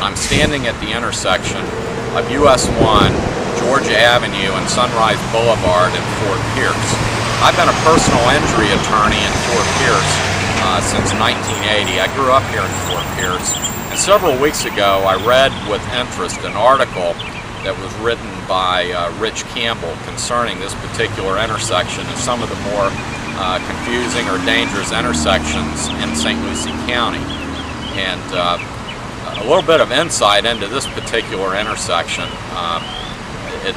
I'm standing at the intersection of US 1, Georgia Avenue, and Sunrise Boulevard in Fort Pierce. I've been a personal injury attorney in Fort Pierce since 1980. I grew up here in Fort Pierce, and several weeks ago I read with interest an article that was written by Rich Campbell concerning this particular intersection and some of the more confusing or dangerous intersections in St. Lucie County. And a little bit of insight into this particular intersection.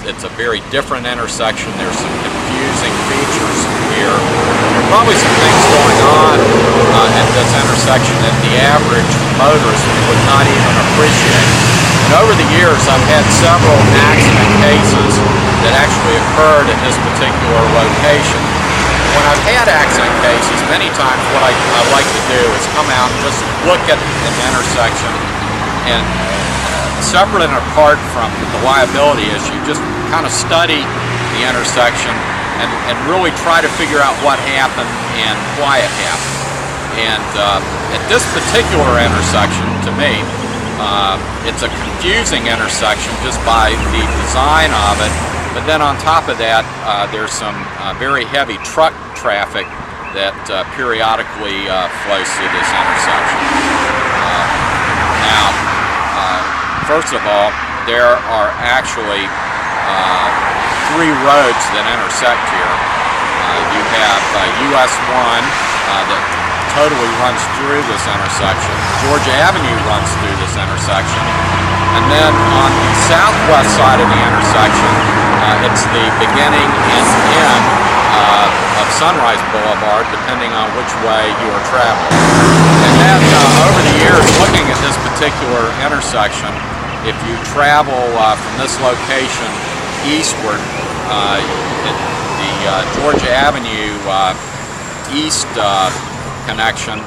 It's a very different intersection. There's some confusing features here. There are probably some things going on at this intersection that the average motorist would not even appreciate. And over the years, I've had several accident cases that actually occurred at this particular location. When I've had accident cases, many times what I like to do is come out and just look at an intersection, and separate and apart from the liability issue, just kind of study the intersection and really try to figure out what happened and why it happened. And at this particular intersection, to me, it's a confusing intersection just by the design of it. But then on top of that, there's some very heavy truck traffic that periodically flows through this intersection. Now, first of all, there are actually three roads that intersect here. You have US 1 that totally runs through this intersection. Georgia Avenue runs through this intersection. And then on the southwest side of the intersection, it's the beginning and end of Sunrise Boulevard, depending on which way you are traveling. And then over the years, looking at this particular intersection, if you travel from this location eastward, the Georgia Avenue east connection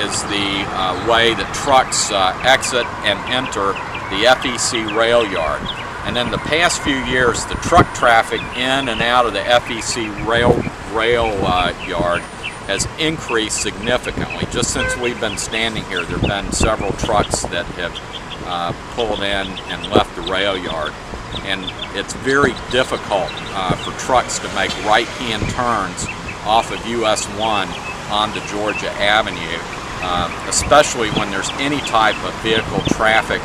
is the way that trucks exit and enter the FEC rail yard. And in the past few years, the truck traffic in and out of the FEC rail yard has increased significantly. Just since we've been standing here, there have been several trucks that have pulled in and left the rail yard. And it's very difficult for trucks to make right-hand turns off of US 1 onto Georgia Avenue, especially when there's any type of vehicle traffic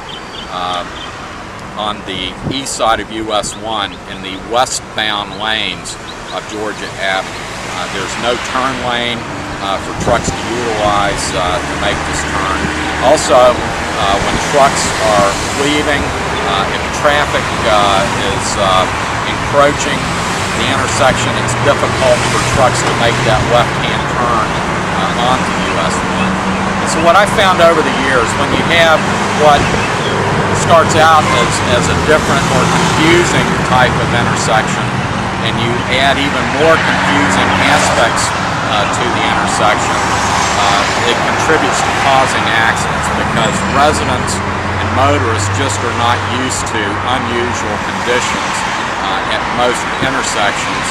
on the east side of US 1 in the westbound lanes of Georgia Avenue. There's no turn lane for trucks to utilize to make this turn. Also, when trucks are leaving, if traffic is encroaching the intersection, it's difficult for trucks to make that left-hand turn onto US 1. And so what I found over the years, when you have what starts out as a different or confusing type of intersection, and you add even more confusing aspects to the intersection, it contributes to causing accidents because residents and motorists just are not used to unusual conditions at most intersections,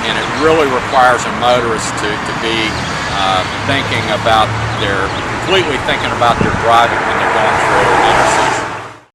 and it really requires a motorist to be completely thinking about their driving when they're going through